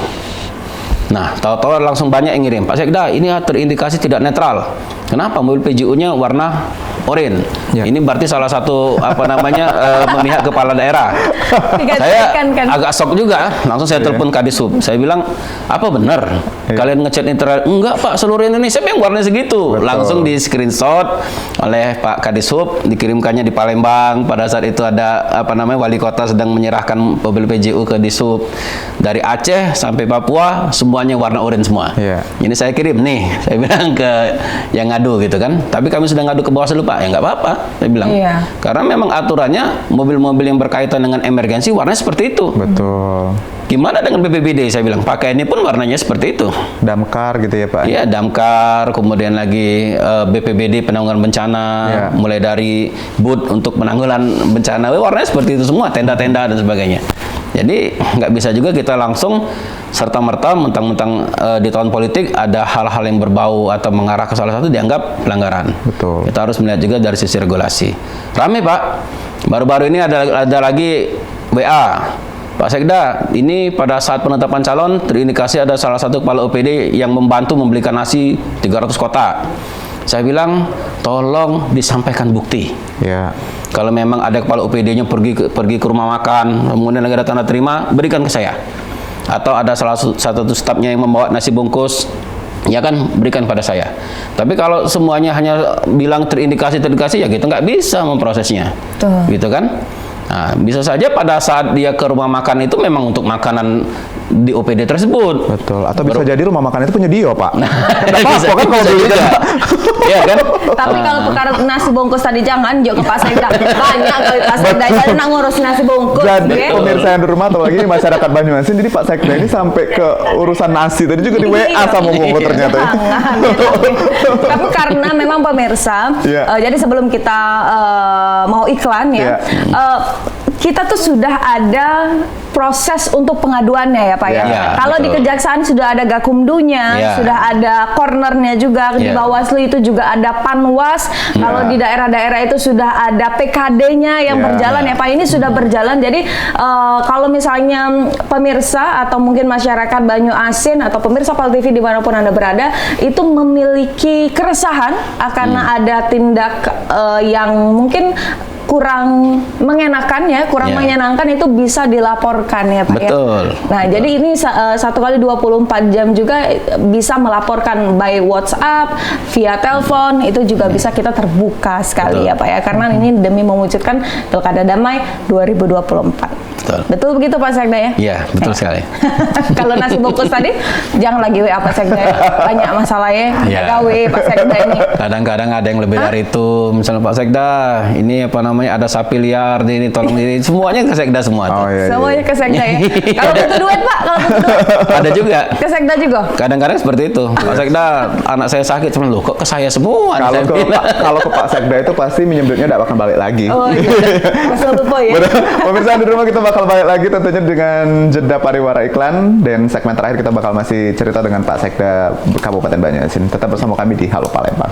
Nah, tahu-tahu langsung banyak yang ngirim, Pak Sekda, ini terindikasi tidak netral. Kenapa mobil PJU-nya warna oranye? Ya. Ini berarti salah satu memihak kepala daerah. Saya agak shock juga, langsung saya telepon Kadishub. Saya bilang, apa benar kalian ngechat netral? Enggak Pak, seluruh Indonesia yang warnanya segitu. Betul. Langsung di screenshot oleh Pak Kadishub, dikirimkannya di Palembang. Pada saat itu ada wali kota sedang menyerahkan mobil PJU ke Dishub. Dari Aceh sampai Papua semuanya warna oranye semua. Yeah. Ini saya kirim nih, saya bilang ke yang ngadu gitu kan. Tapi kami sudah ngadu ke Bawaslu Pak, ya nggak apa-apa, saya bilang. Iya. Karena memang aturannya mobil-mobil yang berkaitan dengan emergensi warnanya seperti itu. Betul. Gimana dengan BPBD? Saya bilang pakai ini pun warnanya seperti itu. Damkar gitu ya Pak? Iya, damkar, kemudian lagi BPBD penanggulangan bencana, Yeah. mulai dari booth untuk penanggulangan bencana, warnanya seperti itu semua, tenda-tenda dan sebagainya. Jadi nggak bisa juga kita langsung serta-merta mentang-mentang di tahun politik ada hal-hal yang berbau atau mengarah ke salah satu dianggap pelanggaran. Betul. Kita harus melihat juga dari sisi regulasi. Rame Pak, baru-baru ini ada lagi WA. Pak Sekda, ini pada saat penetapan calon terindikasi ada salah satu kepala OPD yang membantu membelikan nasi 300 kotak. Saya bilang, tolong disampaikan bukti. Ya. Kalau memang ada kepala OPD-nya pergi ke rumah makan, kemudian lagi ada tanda terima, berikan ke saya. Atau ada salah satu stafnya yang membawa nasi bungkus, ya kan, berikan pada saya. Tapi kalau semuanya hanya bilang terindikasi, ya kita nggak bisa memprosesnya. Betul. Gitu kan? Nah, bisa saja pada saat dia ke rumah makan itu memang untuk makanan di OPD tersebut. Betul. Atau bisa jadi rumah makan itu punya Dio, Pak. Bisa, kan kalau bisa beli juga. Iya kan? Tapi kalau perkara nasi bungkus tadi jangan juga ke Pak Sekda. Banyak kali Pak Sekda jadi nak ngurus nasi bungkus. Jadi ya. pemirsa yang di rumah atau lagi masyarakat Banyuasin, jadi Pak Sekda ini sampai ke urusan nasi tadi juga di WA sama Momo ternyata. Jangan, ya. Tapi karena memang pemirsa, Iya. jadi sebelum kita mau iklan ya, kita tuh sudah ada proses untuk pengaduannya ya Pak ya. Iya, Kalau di betul. Kejaksaan sudah ada Gakumdunya, Iya. sudah ada cornernya juga, di Iya. Bawaslu itu juga ada Panwas. Kalau di daerah-daerah itu sudah ada PKD-nya yang Iya. berjalan ya Pak. Ini sudah berjalan. Jadi kalau misalnya pemirsa atau mungkin masyarakat Banyuasin atau pemirsa PAL TV dimanapun Anda berada itu memiliki keresahan akan ada tindak yang mungkin kurang mengenakan ya, kurang Ya. menyenangkan, itu bisa dilaporkan ya Pak Betul. ya. Nah, jadi ini 1x24 jam juga bisa melaporkan by WhatsApp, via telepon, itu juga bisa kita terbuka sekali Betul. ya Pak ya, karena ini demi mewujudkan Pilkada Damai 2024. Betul. Betul begitu Pak Sekda ya? Iya, betul sekali. Kalau nasi bungkus tadi, jangan lagi WA Pak Sekda ya. Banyak masalahnya, Iya. gawe Pak Sekda ini. Kadang-kadang ada yang lebih dari itu. Misalnya Pak Sekda, ini ada sapi liar, ini tolong ini. Semuanya ke Sekda semua. Oh iya. Semuanya ke Sekda ya. Kalau butuh duit Pak, kalau butuh duit Ada juga. ke Sekda juga. Kadang-kadang seperti itu. Pak Sekda, anak saya sakit, cuma loh kok ke saya semua. Kalau Saya ke bilang. kalau ke Pak Sekda itu pasti menyebutnya tidak akan balik lagi. Oh iya, Mas lupa ya. Betul. Pemirsa di rumah kita bakal balik lagi tentunya dengan jeda pariwara iklan, dan segmen terakhir kita bakal masih cerita dengan Pak Sekda Kabupaten Banyuasin. Tetap bersama kami di Halo Palembang.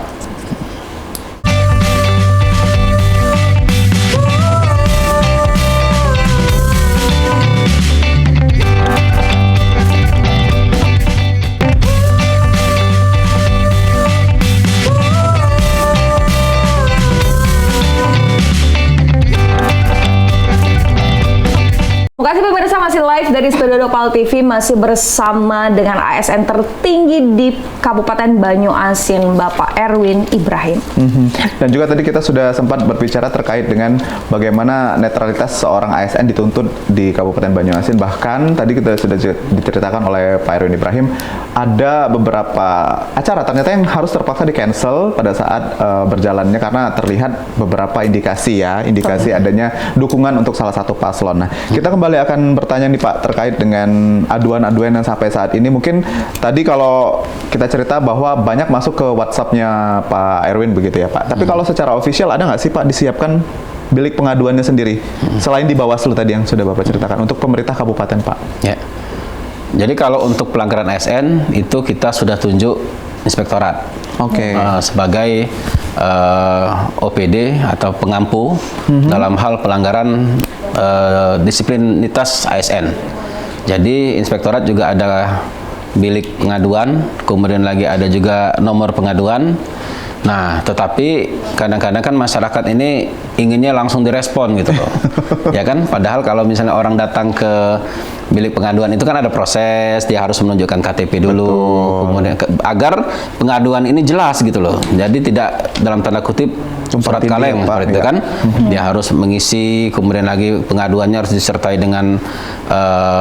Terima kasih pemirsa, masih live dari Studio PAL TV, masih bersama dengan ASN tertinggi di Kabupaten Banyuasin, Bapak Erwin Ibrahim. Dan juga tadi kita sudah sempat berbicara terkait dengan bagaimana netralitas seorang ASN dituntut di Kabupaten Banyuasin. Bahkan tadi kita sudah diceritakan oleh Pak Erwin Ibrahim, ada beberapa acara ternyata yang harus terpaksa di-cancel pada saat berjalannya karena terlihat beberapa indikasi adanya dukungan untuk salah satu paslon. Nah, kita kembali akan bertanya nih Pak terkait dengan aduan-aduan yang sampai saat ini. Mungkin tadi kalau kita cerita bahwa banyak masuk ke WhatsApp-nya Pak Erwin begitu ya Pak. Tapi kalau secara official ada nggak sih Pak disiapkan bilik pengaduannya sendiri selain di Bawaslu tadi yang sudah Bapak ceritakan untuk pemerintah kabupaten Pak? Ya. Jadi kalau untuk pelanggaran ASN itu kita sudah tunjuk inspektorat. Sebagai OPD atau pengampu dalam hal pelanggaran disiplinitas ASN. Jadi inspektorat juga ada bilik pengaduan, kemudian lagi ada juga nomor pengaduan. Nah, tetapi kadang-kadang kan masyarakat ini inginnya langsung direspon gitu loh. Ya kan? Padahal kalau misalnya orang datang ke bilik pengaduan itu kan ada proses, dia harus menunjukkan KTP dulu, kemudian agar pengaduan ini jelas gitu loh. Jadi tidak dalam tanda kutip surat kaleng seperti itu kan. Dia harus mengisi, kemudian lagi pengaduannya harus disertai dengan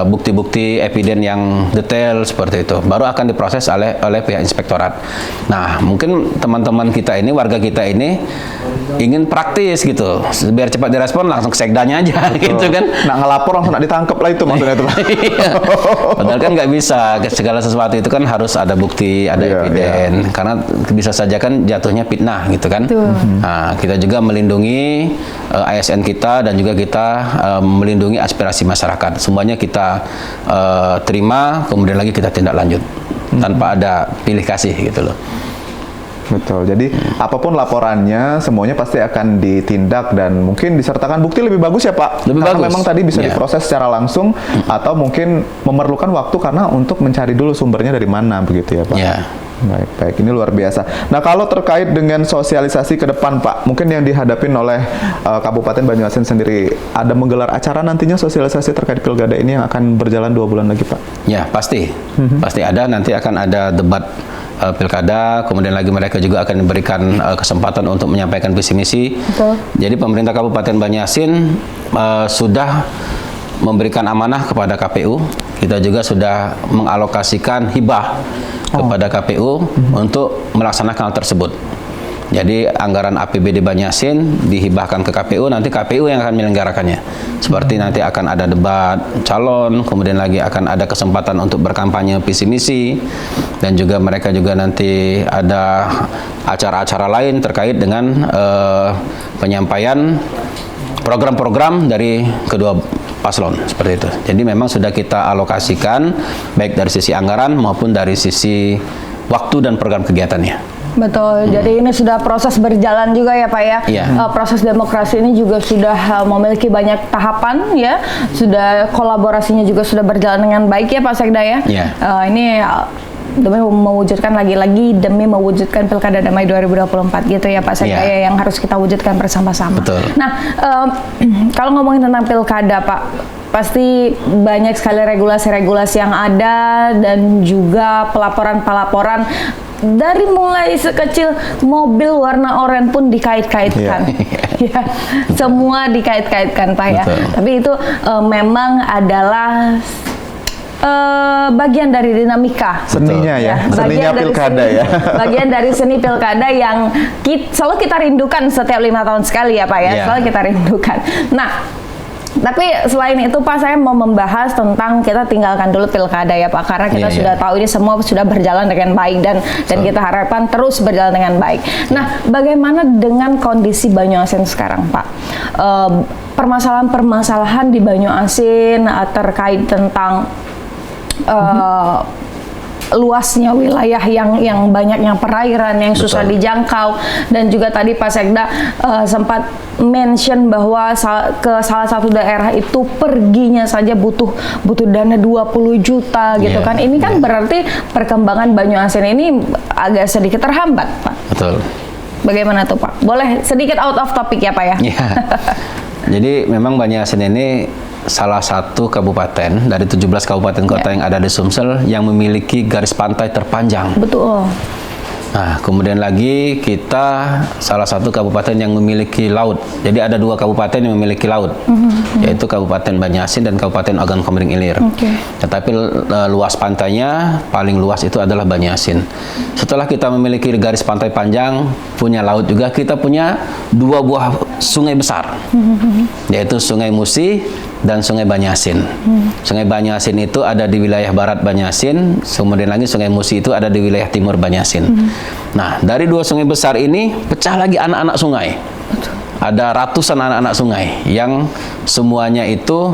bukti-bukti eviden yang detail seperti itu. Baru akan diproses oleh pihak inspektorat. Nah, mungkin teman-teman kita ini, warga kita ini ingin praktis gitu. Biar cepat direspon langsung ke sekdanya aja gitu kan. Nak ngelapor langsung nak ditangkap lah itu maksudnya itu. Padahal kan nggak bisa, segala sesuatu itu kan harus ada bukti, ada eviden. Karena bisa saja kan jatuhnya fitnah gitu kan. Nah, kita juga melindungi ASN kita dan juga kita melindungi aspirasi masyarakat. Semuanya kita terima, kemudian lagi kita tindak lanjut tanpa ada pilih kasih gitu loh. Betul. Jadi apapun laporannya semuanya pasti akan ditindak dan mungkin disertakan bukti lebih bagus ya Pak. Lebih karena bagus. Memang tadi bisa diproses secara langsung atau mungkin memerlukan waktu karena untuk mencari dulu sumbernya dari mana begitu ya Pak. Baik, ini luar biasa. Nah, kalau terkait dengan sosialisasi ke depan Pak, mungkin yang dihadapin oleh Kabupaten Banyuasin sendiri, ada menggelar acara nantinya sosialisasi terkait pilkada ini yang akan berjalan 2 bulan lagi Pak? Ya, pasti. Pasti ada, nanti akan ada debat pilkada, kemudian lagi mereka juga akan diberikan kesempatan untuk menyampaikan visi misi. Jadi pemerintah Kabupaten Banyuasin sudah memberikan amanah kepada KPU. Kita juga sudah mengalokasikan hibah kepada KPU untuk melaksanakan hal tersebut. Jadi anggaran APBD Banyuasin dihibahkan ke KPU, nanti KPU yang akan menyelenggarakannya. Seperti nanti akan ada debat calon, kemudian lagi akan ada kesempatan untuk berkampanye visi misi, dan juga mereka juga nanti ada acara-acara lain terkait dengan penyampaian program-program dari kedua paslon seperti itu. Jadi memang sudah kita alokasikan baik dari sisi anggaran maupun dari sisi waktu dan program kegiatannya. Betul, jadi ini sudah proses berjalan juga ya Pak ya. Proses demokrasi ini juga sudah memiliki banyak tahapan ya, sudah kolaborasinya juga sudah berjalan dengan baik ya Pak Sekda ya. Ini demi mewujudkan lagi-lagi demi mewujudkan Pilkada Damai 2024 gitu ya Pak Sekda ya, yang harus kita wujudkan bersama-sama. Nah, kalau ngomongin tentang Pilkada Pak, pasti banyak sekali regulasi-regulasi yang ada dan juga pelaporan-pelaporan dari mulai sekecil mobil warna oranye pun dikait-kaitkan. Semua dikait-kaitkan Pak ya. Tapi itu memang adalah bagian dari dinamika seninya ya, seninya pilkada ya. Bagian dari seni pilkada yang selalu kita rindukan setiap 5 tahun sekali ya Pak ya. Selalu kita rindukan. Nah, tapi selain itu Pak, saya mau membahas tentang kita tinggalkan dulu pilkada ya Pak, karena kita sudah tahu ini semua sudah berjalan dengan baik dan kita harapkan terus berjalan dengan baik. Nah, bagaimana dengan kondisi Banyuasin sekarang Pak? Permasalahan-permasalahan di Banyuasin terkait tentang luasnya wilayah yang banyaknya perairan yang susah dijangkau, dan juga tadi Pak Sekda sempat mention bahwa ke salah satu daerah itu perginya saja butuh dana 20 juta gitu kan. Ini kan berarti perkembangan Banyuasin ini agak sedikit terhambat Pak. Betul. Bagaimana tuh Pak? Boleh sedikit out of topic ya Pak ya? Jadi memang Banyuasin ini salah satu kabupaten dari 17 kabupaten kota yang ada di Sumsel yang memiliki garis pantai terpanjang. Betul. Nah, kemudian lagi kita salah satu kabupaten yang memiliki laut. Jadi ada 2 kabupaten yang memiliki laut, yaitu Kabupaten Banyuasin dan Kabupaten Ogan Komering Ilir. Tetapi luas pantainya paling luas itu adalah Banyuasin. Setelah kita memiliki garis pantai panjang, punya laut juga, kita punya 2 buah sungai besar, yaitu Sungai Musi dan Sungai Banyuasin. Sungai Banyuasin itu ada di wilayah barat Banyuasin, kemudian lagi Sungai Musi itu ada di wilayah timur Banyuasin. Nah, dari 2 sungai besar ini pecah lagi anak-anak sungai. Ada ratusan anak-anak sungai yang semuanya itu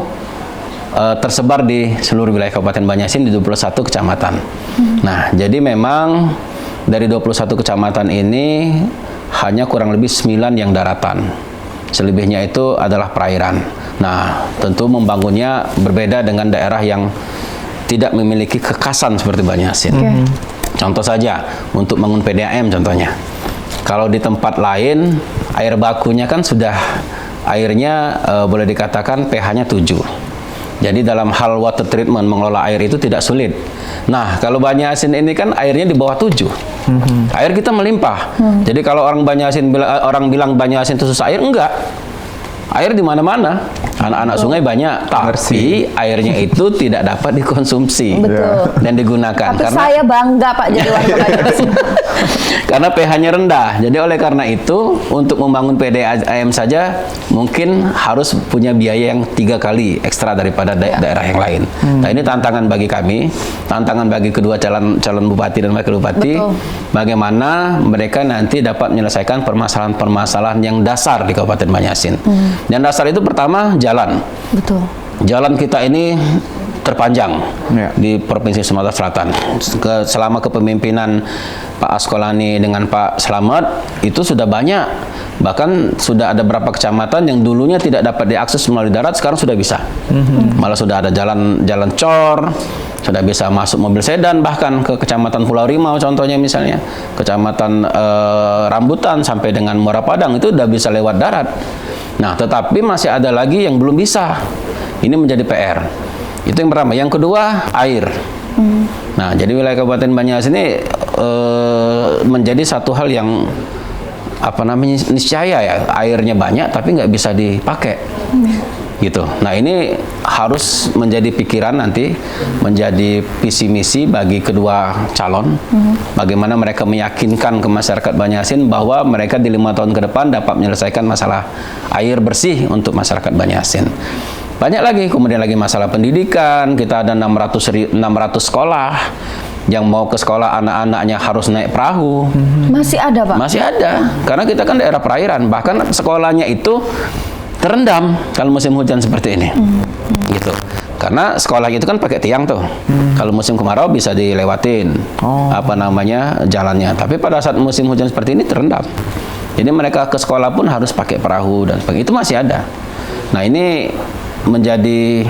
tersebar di seluruh wilayah Kabupaten Banjarmasin di 21 kecamatan. Nah, jadi memang dari 21 kecamatan ini hanya kurang lebih 9 yang daratan. Selebihnya itu adalah perairan. Nah, tentu membangunnya berbeda dengan daerah yang tidak memiliki kekasan seperti Banjarmasin. Contoh saja, untuk bangun PDAM contohnya. Kalau di tempat lain, air bakunya kan sudah, airnya boleh dikatakan pH-nya 7. Jadi dalam hal water treatment, mengelola air itu tidak sulit. Nah, kalau Banjarmasin ini kan airnya di bawah 7. Air kita melimpah. Jadi kalau orang bilang Banjarmasin itu susah air, enggak. Air di mana-mana, anak-anak sungai banyak, tapi airnya itu tidak dapat dikonsumsi dan digunakan. Tapi karena saya bangga Pak jadi warga Banjarmasin. Karena pH-nya rendah. Jadi oleh karena itu untuk membangun PDAM saja mungkin harus punya biaya yang 3 kali ekstra daripada daerah yang lain. Nah, ini tantangan bagi kami, tantangan bagi kedua calon bupati dan wakil bupati. Bagaimana mereka nanti dapat menyelesaikan permasalahan-permasalahan yang dasar di Kabupaten Banjarmasin. Yang dasar itu pertama jalan. Jalan kita ini terpanjang di Provinsi Sumatera Selatan. Selama kepemimpinan Pak Askolani dengan Pak Slamet itu sudah banyak. Bahkan sudah ada beberapa kecamatan yang dulunya tidak dapat diakses melalui darat, sekarang sudah bisa. Malah sudah ada jalan cor, sudah bisa masuk mobil sedan bahkan ke Kecamatan Pulau Rimau contohnya misalnya. Kecamatan Rambutan sampai dengan Muara Padang itu sudah bisa lewat darat. Nah, tetapi masih ada lagi yang belum bisa. Ini menjadi PR. Itu yang pertama. Yang kedua, air. Nah, jadi wilayah Kabupaten Banjarmasin ini menjadi satu hal yang niscaya ya, airnya banyak tapi nggak bisa dipakai. Gitu. Nah, ini harus menjadi pikiran nanti, menjadi visi misi bagi kedua calon. Bagaimana mereka meyakinkan ke masyarakat Banjarmasin bahwa mereka di 5 tahun ke depan dapat menyelesaikan masalah air bersih untuk masyarakat Banjarmasin. Banyak lagi, kemudian lagi masalah pendidikan. Kita ada 600 sekolah. Yang mau ke sekolah anak-anaknya harus naik perahu. Masih ada Pak? Masih ada, karena kita kan daerah perairan. Bahkan sekolahnya itu terendam kalau musim hujan seperti ini. Gitu. Karena sekolah itu kan pakai tiang tuh. Kalau musim kemarau bisa dilewatin jalannya. Tapi pada saat musim hujan seperti ini terendam. Jadi mereka ke sekolah pun harus pakai perahu dan sebagainya. Itu masih ada. Nah, ini menjadi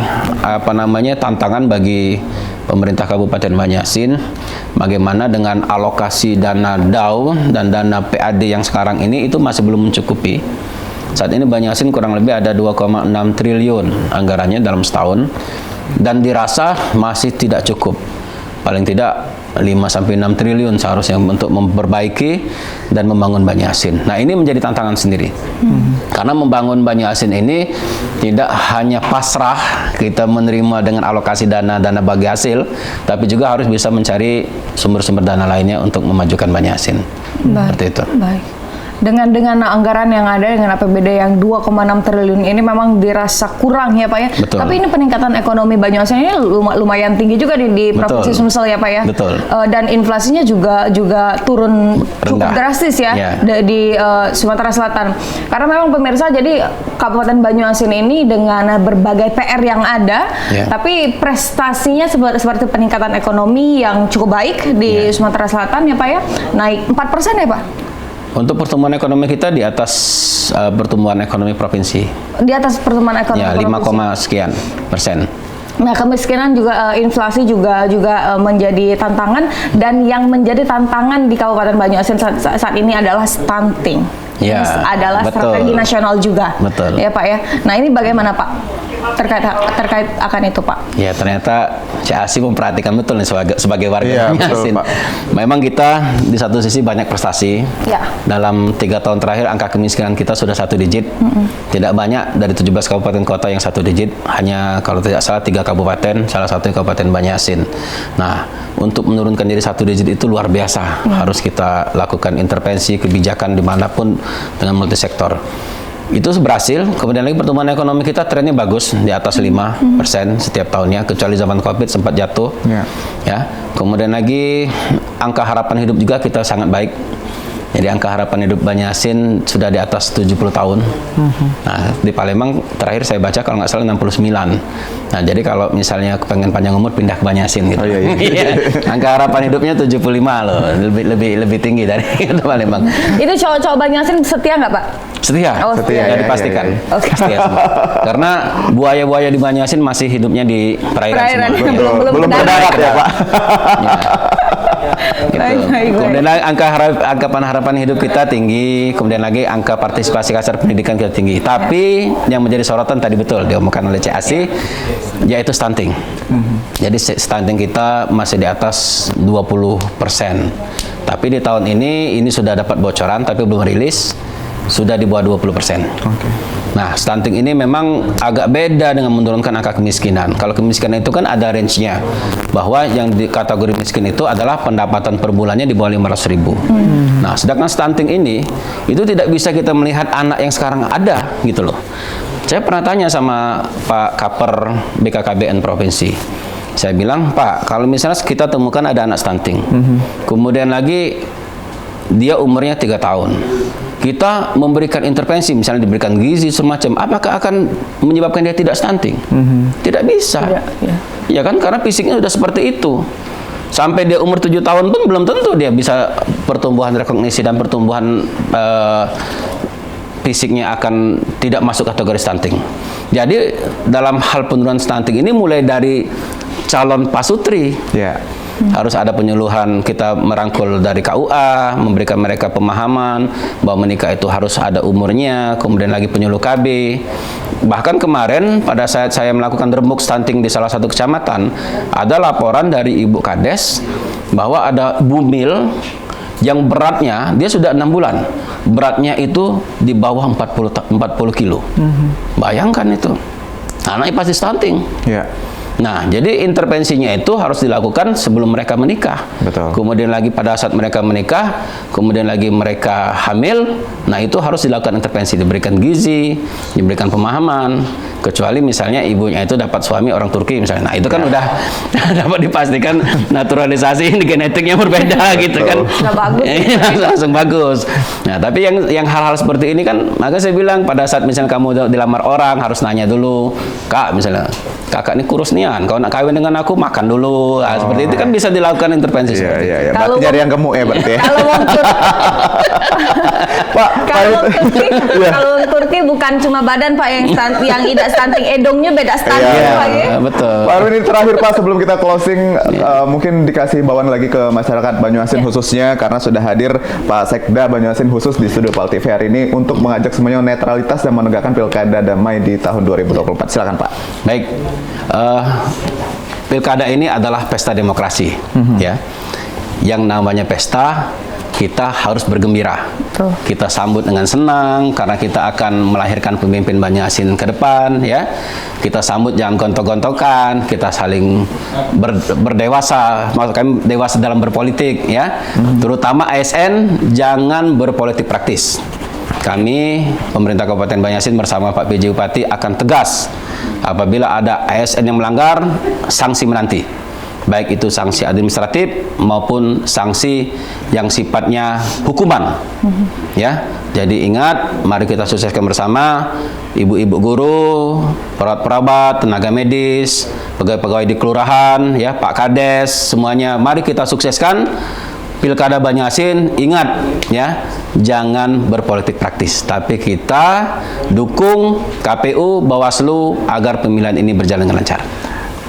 tantangan bagi pemerintah Kabupaten Banjarmasin. Bagaimana dengan alokasi dana DAU dan dana PAD yang sekarang ini itu masih belum mencukupi. Saat ini Banjarmasin kurang lebih ada 2,6 triliun anggarannya dalam setahun dan dirasa masih tidak cukup. Paling tidak 5-6 triliun seharusnya untuk memperbaiki dan membangun Banjarmasin. Nah, ini menjadi tantangan sendiri. Karena membangun Banjarmasin ini tidak hanya pasrah kita menerima dengan alokasi dana bagi hasil, tapi juga harus bisa mencari sumber-sumber dana lainnya untuk memajukan Banjarmasin. Seperti itu. Baik. Dengan anggaran yang ada, dengan APBD yang 2,6 triliun ini memang dirasa kurang ya Pak ya. Betul. Tapi ini peningkatan ekonomi Banjarmasin ini lumayan tinggi juga di Provinsi Sumsel ya Pak ya. Betul. Dan inflasinya juga turun cukup drastis ya di Sumatera Selatan. Karena memang pemirsa, jadi Kabupaten Banjarmasin ini dengan berbagai PR yang ada, tapi prestasinya seperti peningkatan ekonomi yang cukup baik di Sumatera Selatan ya Pak ya. Naik 4% ya Pak. Untuk pertumbuhan ekonomi kita di atas pertumbuhan ekonomi provinsi. Di atas pertumbuhan ekonomi provinsi. 5, sekian persen. Nah, kemiskinan juga, inflasi juga menjadi tantangan, dan yang menjadi tantangan di Kabupaten Banjarmasin saat ini adalah stunting. Ya, adalah strategi nasional juga. Betul. Ya Pak ya. Nah, ini bagaimana Pak terkait akan itu Pak? Ya, ternyata Cik memperhatikan betul nih sebagai warga Banjarmasin. Memang kita di satu sisi banyak prestasi. Dalam 3 tahun terakhir angka kemiskinan kita sudah 1 digit. Tidak banyak dari 17 kabupaten kota yang 1 digit. Hanya kalau tidak salah 3 kabupaten, salah satunya Kabupaten Banjarmasin. Nah, untuk menurunkan diri 1 digit itu luar biasa. Harus kita lakukan intervensi kebijakan dimanapun dengan multisektor. Itu berhasil. Kemudian lagi pertumbuhan ekonomi kita trennya bagus, di atas 5% setiap tahunnya, kecuali zaman Covid sempat jatuh. Ya. Kemudian lagi angka harapan hidup juga kita sangat baik. Jadi angka harapan hidup Banyasin sudah di atas 70 tahun. Nah, di Palembang terakhir saya baca kalau nggak salah 69. Nah, jadi kalau misalnya pengen panjang umur pindah ke Banyasin gitu. Oh, iya, iya. Angka harapan hidupnya 75 loh, lebih tinggi dari itu Palembang. Itu cowok-cowok Banyasin setia nggak, Pak? Setia, Oh, setia, setia. ya, dipastikan. Iya, iya, iya. Setia semua. Karena buaya-buaya di Banyasin masih hidupnya di perairan semua. Belum Belum berdarat. berdarat ya, Pak. Ya. Gitu. Baik. Kemudian angka harapan hidup kita tinggi, kemudian lagi angka partisipasi kasar pendidikan kita tinggi. Tapi yang menjadi sorotan tadi betul diomongkan oleh CAC, yaitu stunting. Jadi stunting kita masih di atas 20%. Tapi di tahun ini sudah dapat bocoran tapi belum rilis, sudah di bawah 20%. Oke. Nah, stunting ini memang agak beda dengan menurunkan angka kemiskinan. Kalau kemiskinan itu kan ada range-nya, bahwa yang di kategori miskin itu adalah pendapatan per bulannya di bawah 500.000. Nah, sedangkan stunting ini itu tidak bisa kita melihat anak yang sekarang ada gitu loh. Saya pernah tanya sama Pak Kaper BKKBN Provinsi. Saya bilang, Pak, kalau misalnya kita temukan ada anak stunting, kemudian lagi dia umurnya 3 tahun. Kita memberikan intervensi, misalnya diberikan gizi semacam, apakah akan menyebabkan dia tidak stunting? Tidak bisa. Tidak, ya. Ya kan, karena fisiknya sudah seperti itu. Sampai dia umur 7 tahun pun belum tentu dia bisa pertumbuhan rekognisi dan pertumbuhan fisiknya akan tidak masuk kategori stunting. Jadi dalam hal penurunan stunting ini mulai dari calon pasutri. Ya. Harus ada penyuluhan, kita merangkul dari KUA, memberikan mereka pemahaman bahwa menikah itu harus ada umurnya, kemudian lagi penyuluh KB. Bahkan kemarin pada saat saya melakukan rembuk stunting di salah satu kecamatan, ada laporan dari Ibu Kades bahwa ada bumil yang beratnya, dia sudah 6 bulan, beratnya itu di bawah 40 kilo. Bayangkan itu, anaknya pasti stunting. Ya. Nah, jadi intervensinya itu harus dilakukan sebelum mereka menikah. Betul. Kemudian lagi pada saat mereka menikah, kemudian lagi mereka hamil, nah itu harus dilakukan intervensi, diberikan gizi, diberikan pemahaman. Kecuali misalnya ibunya itu dapat suami orang Turki misalnya. Nah, itu kan udah dapat dipastikan naturalisasi genetiknya berbeda gitu kan. Nggak bagus. Langsung bagus. Nah, tapi yang hal-hal seperti ini kan, maka saya bilang pada saat misalnya kamu dilamar orang harus nanya dulu, Kak misalnya, kakak ini kurus nian, kalau nak kawin dengan aku makan dulu. Nah, seperti itu kan bisa dilakukan intervensi seperti itu. Iya. Berarti nyari yang gemuk ya berarti ya. Kalau wong Pak, kalau wong Turki bukan cuma badan, Pak, yang tidak stunting, edongnya beda stunting, Iya. Pak, ya. Betul. Pak Erwin, ini terakhir Pak sebelum kita closing, mungkin dikasih himbauan lagi ke masyarakat Banyuasin khususnya karena sudah hadir Pak Sekda Banyuasin khusus di studio PAL TV hari ini untuk mengajak semuanya netralitas dan menegakkan pilkada damai di tahun 2024. Silakan Pak. Baik, pilkada ini adalah pesta demokrasi, ya. Yang namanya pesta, kita harus bergembira. Betul. Kita sambut dengan senang karena kita akan melahirkan pemimpin Banyasin ke depan, ya. Kita sambut jangan gontok-gontokan, kita saling berdewasa, maksudnya dewasa dalam berpolitik, ya. Terutama ASN jangan berpolitik praktis. Kami pemerintah Kabupaten Banyasin bersama Pak PJ Bupati akan tegas apabila ada ASN yang melanggar, sanksi menanti. Baik itu sanksi administratif maupun sanksi yang sifatnya hukuman. Ya. Jadi ingat, mari kita sukseskan bersama ibu-ibu guru, perawat-perawat, tenaga medis, pegawai-pegawai di kelurahan, ya, Pak Kades, semuanya mari kita sukseskan Pilkada Banyasin. Ingat ya, jangan berpolitik praktis, tapi kita dukung KPU, Bawaslu agar pemilihan ini berjalan dengan lancar.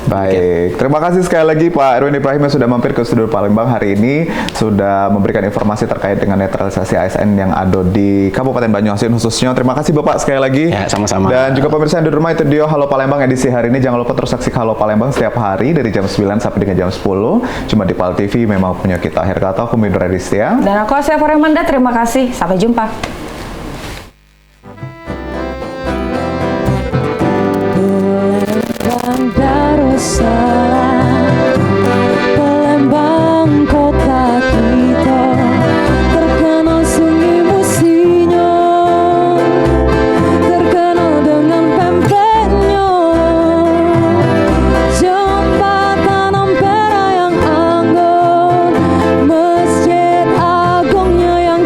Baik, terima kasih sekali lagi Pak Erwin Ibrahim yang sudah mampir ke studio Palembang hari ini, sudah memberikan informasi terkait dengan netralisasi ASN yang ada di Kabupaten Banyuasin khususnya. Terima kasih Bapak sekali lagi. Ya, sama-sama. Dan juga pemirsa yang di rumah, itu dia Halo Palembang edisi hari ini. Jangan lupa terus saksikan Halo Palembang setiap hari dari jam 9 sampai dengan jam 10. Cuma di PAL TV, memang punya kita. Akhir kata, aku Midor Adistia. Dan aku Asia Foremanda, terima kasih. Sampai jumpa. Palembang kota kita terkenal sunyi musinya, terkenal dengan pempeknya, jembatan ampera yang anggun, masjid agungnya yang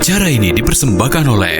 Acara ini dipersembahkan oleh